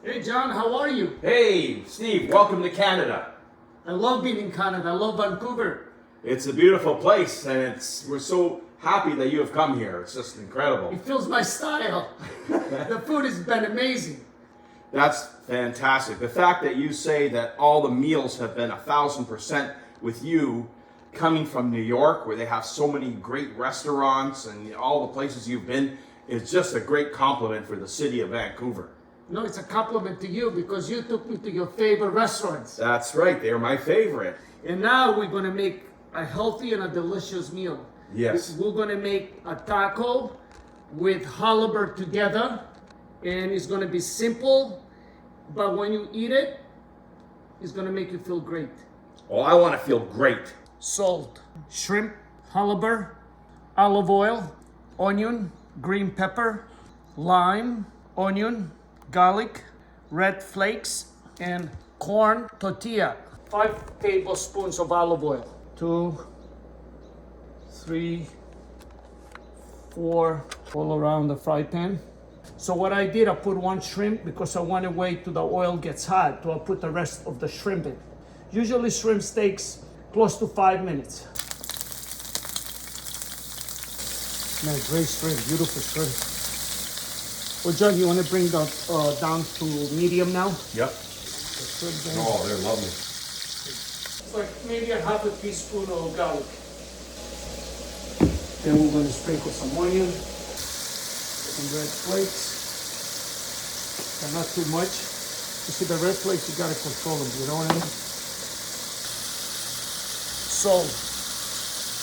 Hey John, how are you? Hey, Steve, welcome to Canada. I love being in Canada. I love Vancouver. It's a beautiful place, and we're so happy that you have come here. It's just incredible. It fills my style. The food has been amazing. That's fantastic. The fact that you say that all the meals have been 1,000% with you coming from New York, where they have so many great restaurants and all the places you've been, is just a great compliment for the city of Vancouver. No, it's a compliment to you because you took me to your favorite restaurants. That's right, they're my favorite. And now we're going to make a healthy and a delicious meal. Yes. We're going to make a taco with halibut together. And it's going to be simple, but when you eat it, it's going to make you feel great. Well, I want to feel great. Salt, shrimp, halibut, olive oil, onion, green pepper, lime, onion, garlic, red flakes, and corn tortilla. 5 tablespoons of olive oil. 2, 3, 4, all around the fry pan. So what I did, I put 1 shrimp because I want to wait till the oil gets hot, so I'll put the rest of the shrimp in. Usually shrimp takes close to 5 minutes. Man, great shrimp, beautiful shrimp. Well, John, you want to bring that down to medium now? Yep. Oh, they're lovely. It's like maybe a half a teaspoon of garlic. Then we're going to sprinkle some onion, some red flakes, and not too much. You see, the red flakes, you got to control them, you know what I mean? So,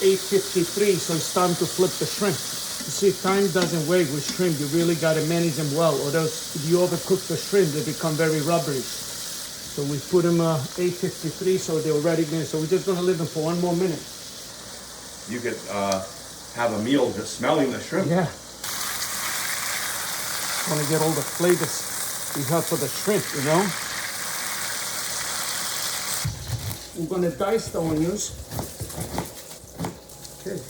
8:53, so it's time to flip the shrimp. You see, time doesn't wait with shrimp. You really got to manage them well, or else if you overcook the shrimp, they become very rubbery. So we put them 8:53, so they're already in. So we're just going to leave them for 1 more minute. You could have a meal just smelling the shrimp. Yeah. Want to get all the flavors we have for the shrimp, you know? We're going to dice the onions. Okay.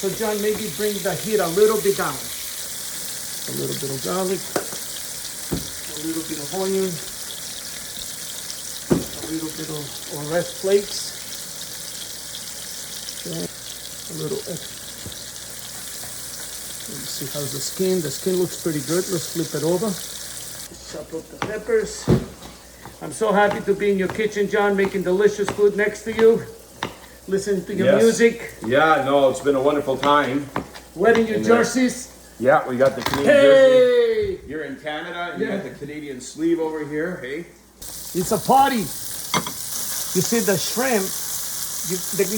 So John, maybe bring the heat a little bit down. A little bit of garlic, a little bit of onion, a little bit of red flakes, okay. A little extra. Let me see how's the skin. The skin looks pretty good. Let's flip it over. Chop up the peppers. I'm so happy to be in your kitchen, John, making delicious food next to you. Listen to your music. Yeah, no, it's been a wonderful time. Wearing your jerseys. Yeah, we got the Canadian jersey. You're in Canada, and you got the Canadian sleeve over here, hey? It's a party. You see the shrimp,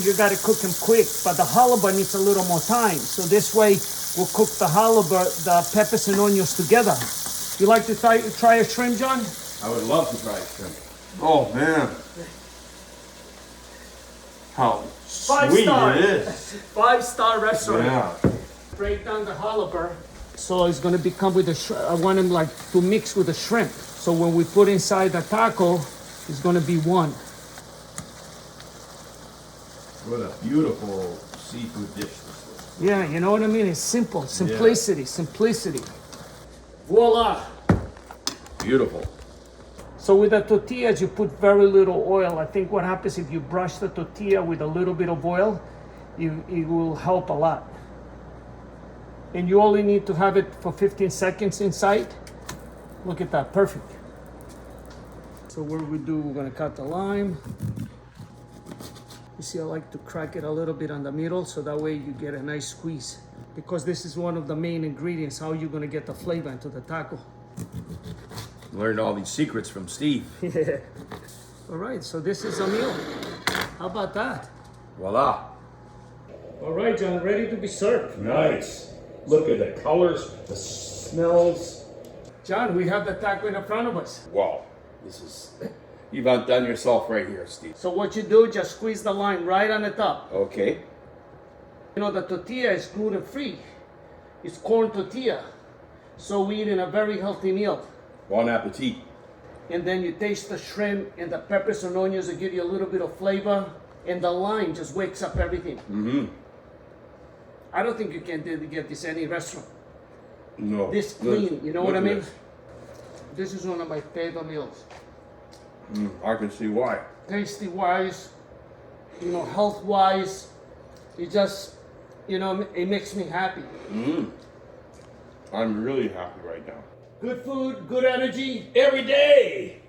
you got to cook them quick, but the halibut needs a little more time. So this way, we'll cook the halibut, the peppers and onions together. You like to try a shrimp, John? I would love to try shrimp. Oh, man. How sweet it is. 5-star restaurant. Yeah. Break down the halibut. So it's going to become with the shrimp. I want them like to mix with the shrimp. So when we put inside the taco, it's going to be one. What a beautiful seafood dish this is. Yeah, you know what I mean? It's simple. Simplicity, simplicity. Voila. Beautiful. So with the tortillas, you put very little oil. I think what happens if you brush the tortilla with a little bit of oil, it will help a lot. And you only need to have it for 15 seconds inside. Look at that, perfect. So what we do, we're gonna cut the lime. You see, I like to crack it a little bit on the middle, so that way you get a nice squeeze. Because this is one of the main ingredients, how you're gonna get the flavor into the taco. Learned all these secrets from Steve. Yeah. All right, so this is a meal. How about that? Voila. All right, John, ready to be served. Nice. Look at the colors, the smells. John, we have the taco in front of us. Wow. This is, you've outdone yourself right here, Steve. So what you do, just squeeze the lime right on the top. Okay. You know, the tortilla is gluten-free. It's corn tortilla. So we eat in a very healthy meal. Bon appetit. And then you taste the shrimp and the peppers and onions that give you a little bit of flavor. And the lime just wakes up everything. Mm-hmm. I don't think you can get this any restaurant. No. this clean. You know what I Look at mean? this. This is one of my favorite meals. I can see why. Tasty wise, you know, health wise, it just, you know, it makes me happy. I'm really happy right now. Good food, good energy. Every day.